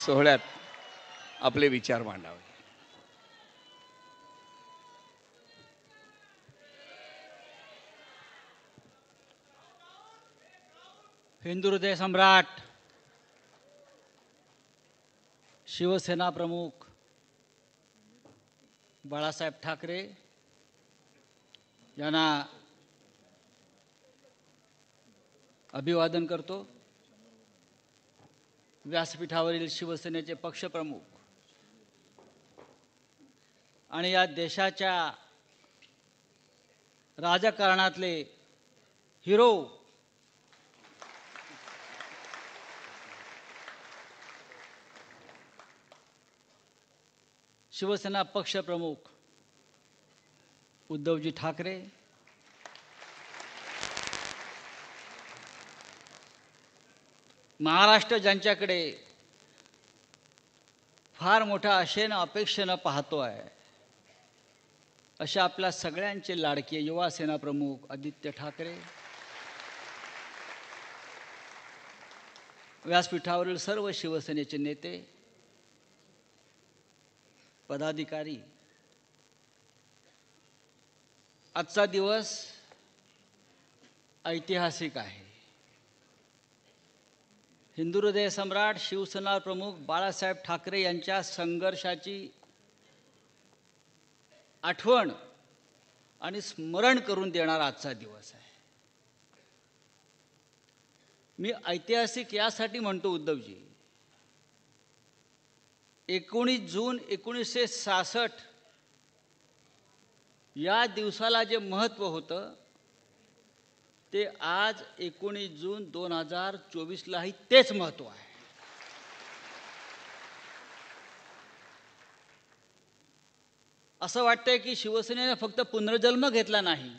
सोहळ्यात आपले विचार मांडावे. हिंदू हृदय सम्राट शिवसेना प्रमुख बाळासाहेब ठाकरे यांना अभिवादन करतो. व्यासपीठावरील शिवसेनेचे पक्षप्रमुख आणि या देशाच्या राजकारणातले हिरो शिवसेना पक्षप्रमुख उद्धवजी ठाकरे, महाराष्ट्र ज्यांच्याकडे फार मोठ्या आशेनं अपेक्षेनं पाहतो आहे, अशा आपल्या सगळ्यांचे लाडके युवा सेना प्रमुख आदित्य ठाकरे, व्यासपीठावरील सर्व शिवसेनेचे नेते पदाधिकारी, आजचा दिवस ऐतिहासिक आहे. हिंदू हृदय सम्राट शिवसेना प्रमुख बाळासाहेब ठाकरे यांच्या संघर्षाची आठवण आणि स्मरण करून देणारा आजचा दिवस आहे. मी ऐतिहासिक यासाठी म्हणतो उद्धवजी, 19 जून 1966 या दिवसाला जे महत्त्व होतं ते आज 19 जून 2024लाही तेच महत्त्व आहे. असं वाटतंय की शिवसेनेने फक्त पुनर्जन्म घेतला नाही,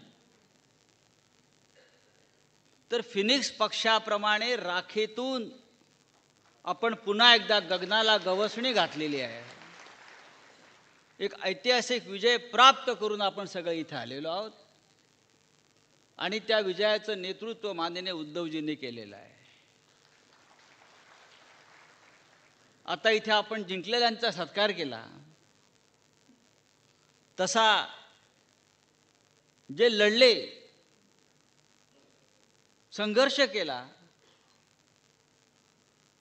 तर फिनिक्स पक्षाप्रमाणे राखेतून आपण पुन्हा एकदा गगनाला गवसणी घातलेली आहे. एक ऐतिहासिक विजय प्राप्त करून आपण सगळे इथे आलेलो आहोत आणि त्या विजयाचं नेतृत्व माननीय उद्धवजींनी केलेलं आहे. आता इथे आपण जिंकलेल्यांचा सत्कार केला, तसा जे लढले, संघर्ष केला,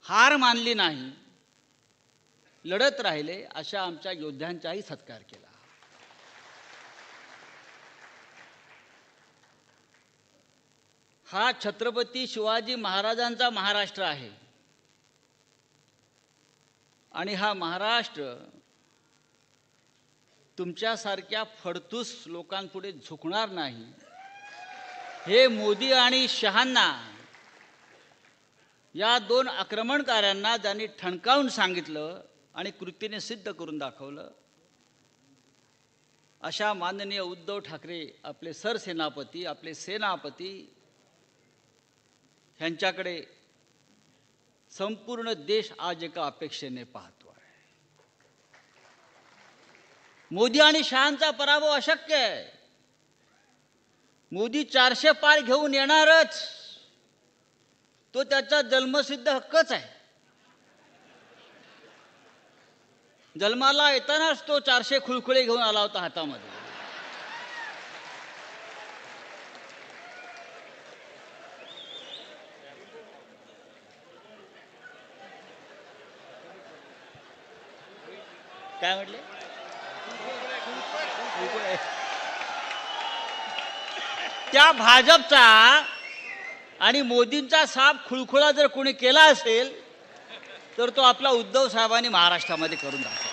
हार मानली नाही, लढत राहिले, अशा आमच्या योद्ध्यांचाही सत्कार केला. हा छत्रपती शिवाजी महाराजांचा महाराष्ट्र आहे आणि हा महाराष्ट्र तुमच्यासारख्या फडतूस लोकांपुढे झुकणार नाही, हे मोदी आणि शहांना, या दोन आक्रमणकाऱ्यांना ज्यांनी ठणकावून सांगितलं आणि कृतीने सिद्ध करून दाखवलं, अशा माननीय उद्धव ठाकरे आपले सरसेनापती, आपले सेनापती, ह्यांच्याकडे संपूर्ण देश आज एका अपेक्षेने पाहतो आहे. मोदी आणि शहांचा पराभव अशक्य आहे. मोदी 400 पार घेऊन येणारच, तो त्याचा जन्मसिद्ध हक्कच आहे. जन्माला येतानाच तो 400 खुळखुळे घेऊन आला होता हातामध्ये. काय म्हटले? त्या भाजपचा आणि मोदींचा साप खुळखुळा जर कोणी केला असेल तर तो आपला उद्धव साहेबांनी महाराष्ट्रामध्ये करून दाखवला.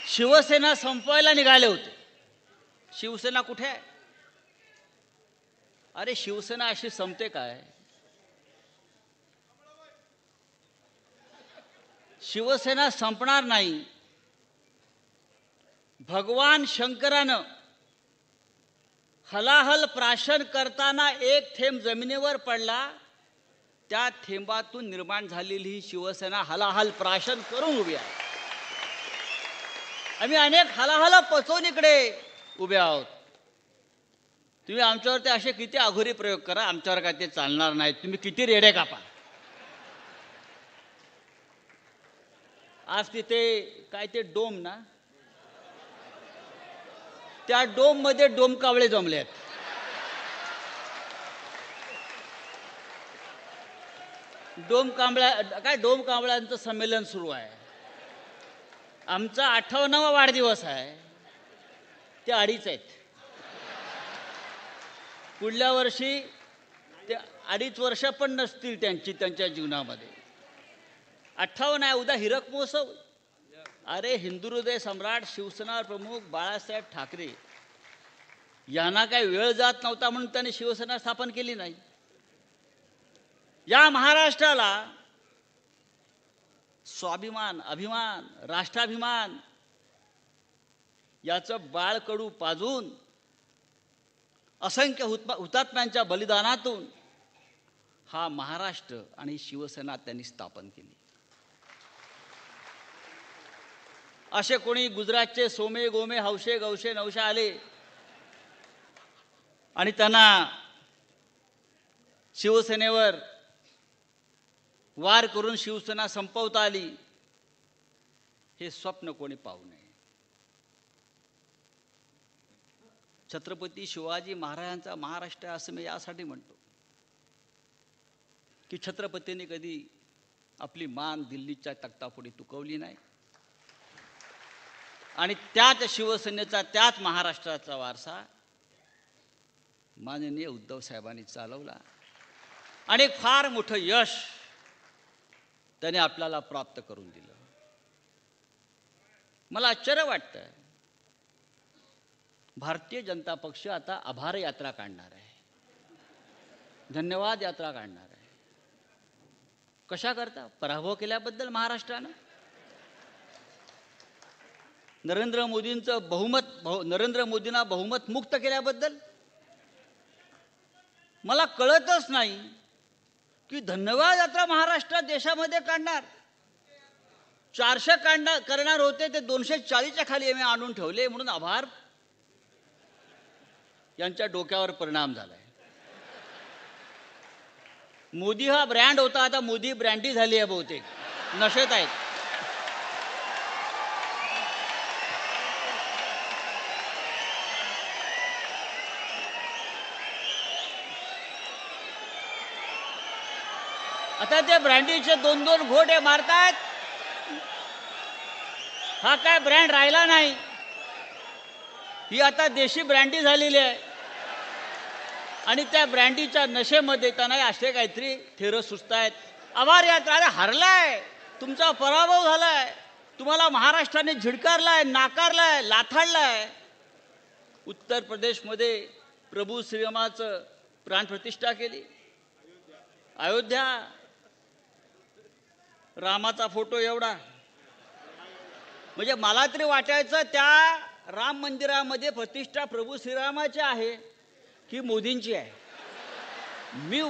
शिवसेना संपवायला निघाले होते. शिवसेना कुठे आहे? अरे शिवसेना अशी संपते काय? शिवसेना संपणार नाही. भगवान शंकरानं हलाहल प्राशन करताना एक थेंब जमिनीवर पडला, त्या थेंबातून निर्माण झालेली ही शिवसेना हलाहल प्राशन करून उभी आहे. आम्ही अनेक हलाहल पचवून इकडे उभे आहोत. तुम्ही आमच्यावरती असे किती अघोरी प्रयोग करा, आमच्यावर काय ते चालणार नाहीत. तुम्ही किती रेडे कापा. आज तिथे काय ते डोम ना, त्या डोम मध्ये डोम कावळे जमले आहेत. डोम कांबळ्यांचं संमेलन सुरू आहे. आमचा 58वा वाढदिवस आहे, ते 2.5 आहेत. पुढल्या वर्षी ते 2.5 वर्ष पण नसतील त्यांच्या जीवनामध्ये. 58 आहे, उद्या हिरक महोत्सव. अरे हिंदुहृदय सम्राट शिवसेना प्रमुख बाळासाहेब ठाकरे यांना काही वेळ जात नव्हता म्हणून त्यांनी शिवसेना स्थापन केली नाही. या महाराष्ट्राला स्वाभिमान, अभिमान, राष्ट्राभिमान याचं बाळकडू पाजून असंख्य हुतात्म्यांच्या बलिदानातून हा महाराष्ट्र आणि शिवसेना त्यांनी स्थापन केली. असे कोणी गुजरातचे सोमे गोमे हौशे गौशे नवशे आले आणि त्यांना शिवसेनेवर वार करून शिवसेना संपवता आली, हे स्वप्न कोणी पाहू नये. छत्रपती शिवाजी महाराजांचा महाराष्ट्र असं मी यासाठी म्हणतो की छत्रपतींनी कधी आपली मान दिल्लीच्या तख्तापुढे तुकवली नाही आणि त्याच शिवसेनेचा, त्याच महाराष्ट्राचा वारसा माननीय उद्धव साहेबांनी चालवला आणि फार मोठं यश त्याने आपल्याला प्राप्त करून दिलं. मला आश्चर्य वाटतं, भारतीय जनता पक्ष आता आभार यात्रा काढणार आहे, धन्यवाद यात्रा काढणार आहे. कशा करता? पराभव केल्याबद्दल महाराष्ट्रानं. नरेंद्र मोदींना बहुमत मुक्त केल्याबद्दल. मला कळतच नाही की धन्यवाद यात्रा महाराष्ट्रात देशामध्ये काढणार. 400 करणार होते ते 240च्या खाली आम्ही आणून ठेवले म्हणून आभार यांच्या डोक्यावर परिणाम झालाय. मोदी हा ब्रँड होता, आता मोदी ब्रँडी झाली आहे, बहुतेक नशेत आहेत. आता ते ब्रँडीचे 2-2 घोटे मारतायत. हा काय ब्रँड राहिला नाही, ही आता देशी ब्रँडी झालेली आहे आणि त्या ब्रँडीच्या नशेमध्ये त्यांना असे काहीतरी थेरं सुचतायत. आभार यात्रा, अरे हरलाय, तुमचा पराभव झालाय, तुम्हाला महाराष्ट्राने झिडकारलाय, नाकारलाय, लाथाडलाय. उत्तर प्रदेशमध्ये प्रभू श्रीरामाचं प्राणप्रतिष्ठा केली. अयोध्या, रामाचा फोटो एवढा. म्हणजे मला तरी वाटायचं त्या राम मंदिरामध्ये प्रतिष्ठा प्रभू श्रीरामाची आहे की मोदींची आहे. मी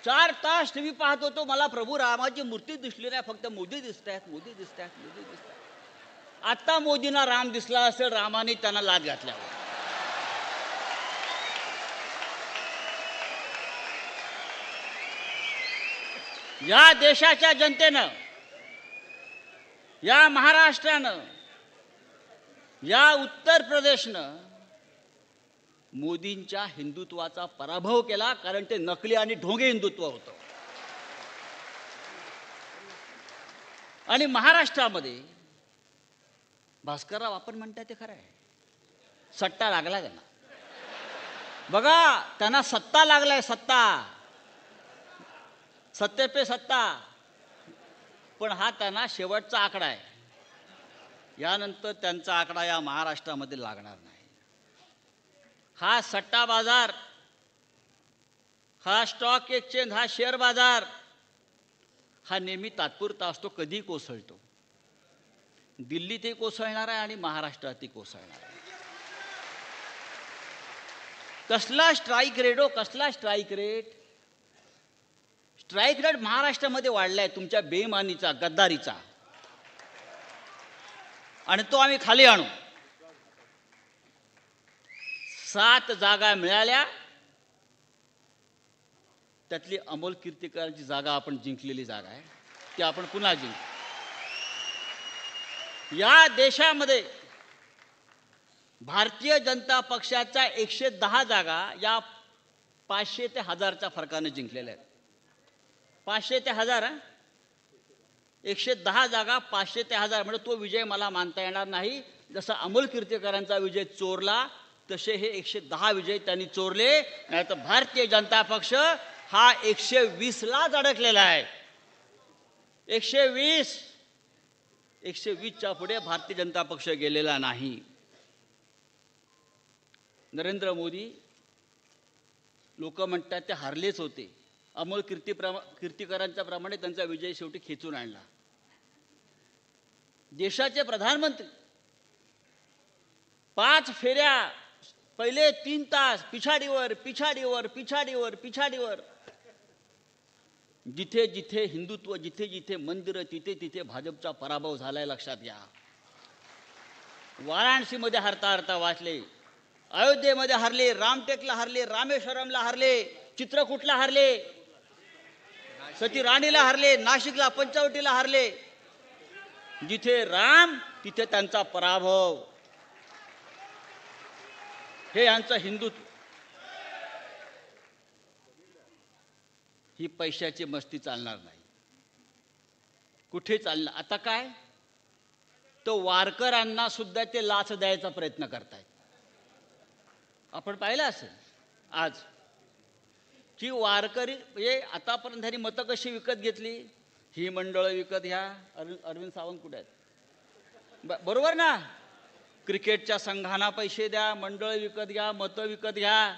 4 तास टीव्ही पाहत होतो, मला प्रभू रामाची मूर्ती दिसली नाही, फक्त मोदी दिसत आहेत, मोदी दिसत आहेत, मोदी दिसत आहेत. आता मोदींना राम दिसला असेल, रामाने त्यांना लाथ घातल्यावर. या देशाच्या जनतेनं, या महाराष्ट्रानं, या उत्तर प्रदेशनं मोदींच्या हिंदुत्वाचा पराभव केला, कारण ते नकली आणि ढोंगे हिंदुत्व होतं. आणि महाराष्ट्रामध्ये भास्करराव आपण म्हणताय ते खरं आहे, सट्टा लागला त्यांना. बघा, त्यांना सत्ता लागलाय, सत्ते पे सत्ता. पण हा त्यांना शेवटचा आकडा आहे. यानंतर त्यांचा आकडा या महाराष्ट्रामध्ये लागणार नाही. हा सट्टा बाजार, हा स्टॉक एक्सचेंज, हा शेअर बाजार हा नेहमी तात्पुरता असतो, कधी कोसळतो. दिल्लीतही कोसळणार आहे आणि महाराष्ट्रातही कोसळणार आहे. कसला स्ट्राईक रेट हो, कसला स्ट्राईक रेट. स्ट्राईक रेट महाराष्ट्रामध्ये वाढलाय तुमच्या बेईमानीचा, गद्दारीचा, आणि तो आम्ही खाली आणू. 7 जागा मिळाल्या त्यातली अमोल कीर्तीकरांची जागा आपण जिंकलेली जागा आहे, ती आपण पुन्हा जिंकू. या देशामध्ये भारतीय जनता पक्षाच्या 110 जागा या 500 ते 1000च्या फरकाने जिंकलेल्या आहेत. 500 ते 1000, 110 जागा 500 ते 1000, म्हणजे तो विजय मला मानता येणार नाही. जसा अमोल कीर्तीकरांचा विजय चोरला तसे हे 110 विजय त्यांनी चोरले. नाही तर भारतीय जनता पक्ष हा 120लाच अडकलेला आहे. 120च्या पुढे भारतीय जनता पक्ष गेलेला नाही. नरेंद्र मोदी लोक म्हणतात ते हारलेच होते. अमोल कीर्तीकरांच्या प्रमाणे त्यांचा विजय शेवटी खेचून आणला. देशाचे प्रधानमंत्री 5 फेऱ्या, पहिले 3 तास पिछाडीवर पिछाडीवर पिछाडीवर पिछाडीवर, जिथे जिथे हिंदुत्व, जिथे जिथे मंदिर, तिथे तिथे भाजपचा पराभव झालाय, लक्षात घ्या. वाराणसीमध्ये हरता हरता वाचले, अयोध्येमध्ये हरले, रामटेकला हरले, रामेश्वरमला हरले, चित्रकूटला हरले, सती राणीला हरले, नाशिकला पंचवटीला हरले. जिथे राम तिथे त्यांचा पराभव. हे यांचं हिंदुत्व. ही पैशाची मस्ती चालणार नाही, कुठे चालणार. आता काय, तो वारकऱ्यांना सुद्धा ते लाच द्यायचा प्रयत्न करतायत. आपण पाहिलं असेल आज की वारकरी म्हणजे आतापर्यंत त्यांनी मतं कशी विकत घेतली. ही मंडळं विकत घ्या. अरविंद सावंत कुठे आहेत? बरोबर ना. क्रिकेटच्या संघांना पैसे द्या, मंडळ विकत घ्या, मतं विकत घ्या.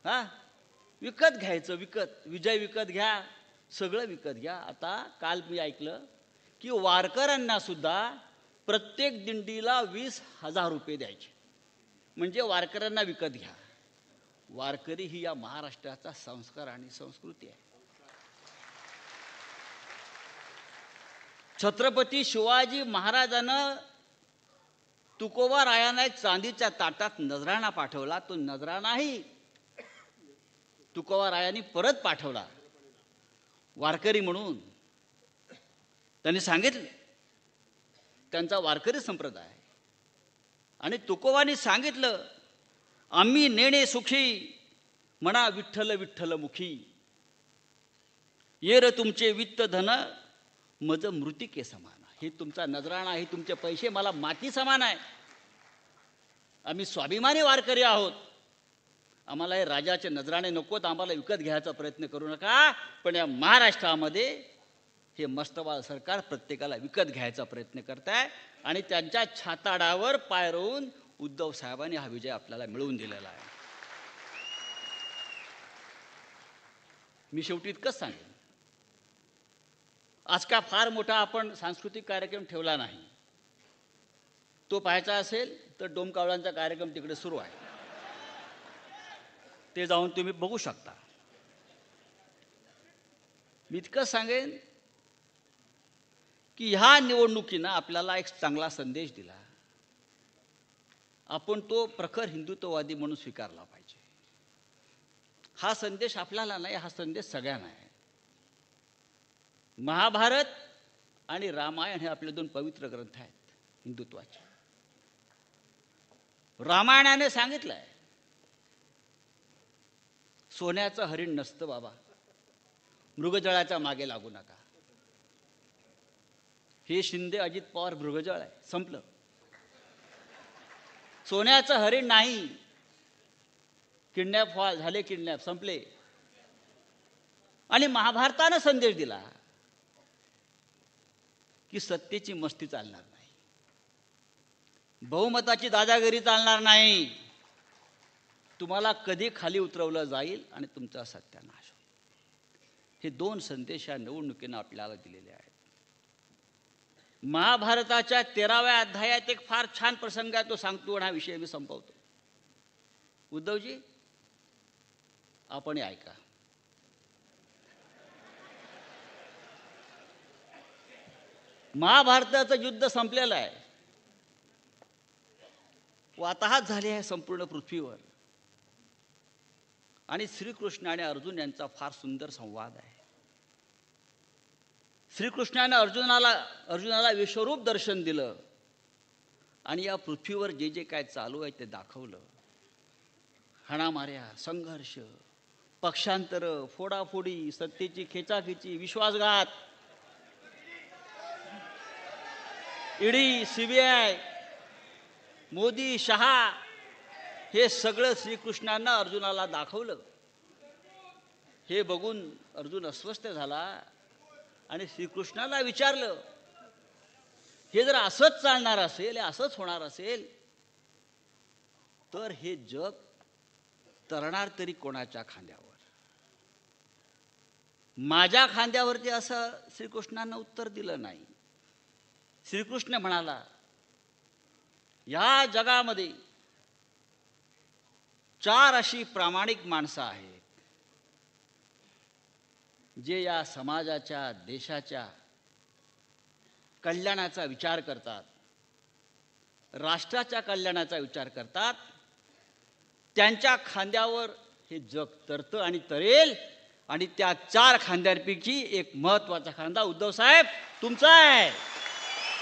हा, विकत घ्यायचं, विजय विकत घ्या, सगळं विकत घ्या. आता काल मी ऐकलं की वारकऱ्यांना सुद्धा प्रत्येक दिंडीला 20,000 रुपये द्यायचे, म्हणजे वारकऱ्यांना विकत घ्या. वारकरी ही या महाराष्ट्राचा संस्कार आणि संस्कृती आहे. छत्रपती शिवाजी महाराजांना तुकोबा रायांना एक चांदीच्या ताटात नजराणा पाठवला. तो नजराणाही तुकोबा रायांनी परत पाठवला वारकरी म्हणून. त्यांनी सांगितले त्यांचा वारकरी संप्रदाय. आणि तुकोबांनी सांगितलं, आम्ही नेणे सुखी म्हणा विठ्ठल विठ्ठल मुखी, येर तुमचे वित्त धन मज मृतिके समान. हे तुमचा नजराणा, हे तुमचे पैसे मला माती समान आहे. आम्ही स्वाभिमानी वारकरी आहोत. आम्हाला हे राजाचे नजराणे नकोत, आम्हाला विकत घ्यायचा प्रयत्न करू नका. पण या महाराष्ट्रामध्ये हे मस्तवाल सरकार प्रत्येकाला विकत घ्यायचा प्रयत्न करत आहे. आणि त्यांच्या छाताडावर पाय रोवून उद्धव साहेबांनी हा विजय आपल्याला मिळवून दिलेला आहे. मी शेवटी इतकंच सांगेन, आज का फार मोठा आपण सांस्कृतिक कार्यक्रम ठेवला नाही. तो पाहायचा असेल तर डोमकावळांचा कार्यक्रम तिकडे सुरू आहे, ते जाऊन तुम्ही बघू शकता. मी इतकंच सांगेन की ह्या निवडणुकीनं आपल्याला एक चांगला संदेश दिला. आपण तो प्रखर हिंदुत्ववादी म्हणून स्वीकारला पाहिजे. हा संदेश आपल्याला नाही, हा संदेश सगळ्यांना आहे. महाभारत आणि रामायण हे आपले 2 पवित्र ग्रंथ आहेत हिंदुत्वाचे. रामायणाने सांगितलंय, सोन्याचं हरिण नसतं बाबा, मृगजळाच्या मागे लागू नका. हे शिंदे अजित पवार मृगजळ आहे, संपलं. सोन्याचं हरिण नाही. किडनॅप झाले, किडनॅप संपले. आणि महाभारतानं संदेश दिला की सत्तेची मस्ती चालणार नाही, बहुमताची दादागिरी चालणार नाही. तुम्हाला कधी खाली उतरवलं जाईल आणि तुमचा सत्यानाश होईल. हे 2 संदेश या निवडणुकीनं आपल्याला दिलेले आहेत. महाभारताच्या 13व्या अध्यायात एक फार छान प्रसंग आहे, तो सांगतो आणि हा विषय मी संपवतो. उद्धवजी, आपण ऐका. महाभारताचं युद्ध संपलेलं आहे, वाताहत झाले आहे संपूर्ण पृथ्वीवर. आणि श्रीकृष्ण आणि अर्जुन यांचा फार सुंदर संवाद आहे. श्रीकृष्णाने अर्जुनाला विश्वरूप दर्शन दिलं आणि या पृथ्वीवर जे जे काय चालू आहे ते दाखवलं. हाणामाऱ्या, संघर्ष, पक्षांतर, फोडाफोडी, सत्तेची खेचाखेची, विश्वासघात, ईडी, सीबीआय, मोदी, शहा, हे सगळं श्रीकृष्णांना अर्जुनाला दाखवलं. हे बघून अर्जुन अस्वस्थ झाला आणि श्रीकृष्णाला विचारलं, हे जर असंच चालणार असेल, असंच होणार असेल, तर हे जग तरणार तरी कोणाच्या खांद्यावर? माझ्या खांद्यावरती असं श्रीकृष्णांना उत्तर दिलं नाही. श्रीकृष्ण म्हणाला, या जगामध्ये 4 अशी प्रामाणिक माणसं आहेत जे या समाजाच्या, देशाच्या कल्याणाचा विचार करतात, राष्ट्राच्या कल्याणाचा विचार करतात. त्यांच्या खांद्यावर हे जग तरतं आणि तरेल. आणि त्या 4 खांद्यांपैकी एक महत्त्वाचा खांदा उद्धव साहेब तुमचा आहे.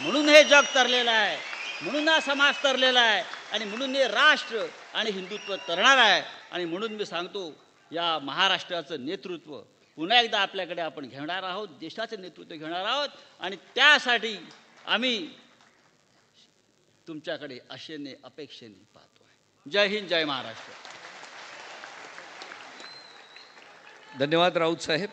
म्हणून हे जग तरलेलं आहे, म्हणून हा समाज तरलेला आहे आणि म्हणून हे राष्ट्र आणि हिंदुत्व तरणार आहे. आणि म्हणून मी सांगतो, या महाराष्ट्राचं नेतृत्व पुन्हा एकदा आपल्याकडे आपण घेणार आहोत, देशाचं नेतृत्व घेणार आहोत. आणि त्यासाठी आम्ही तुमच्याकडे आशेने, अपेक्षेने पाहतो आहे. जय हिंद, जय महाराष्ट्र. धन्यवाद राऊत साहेब.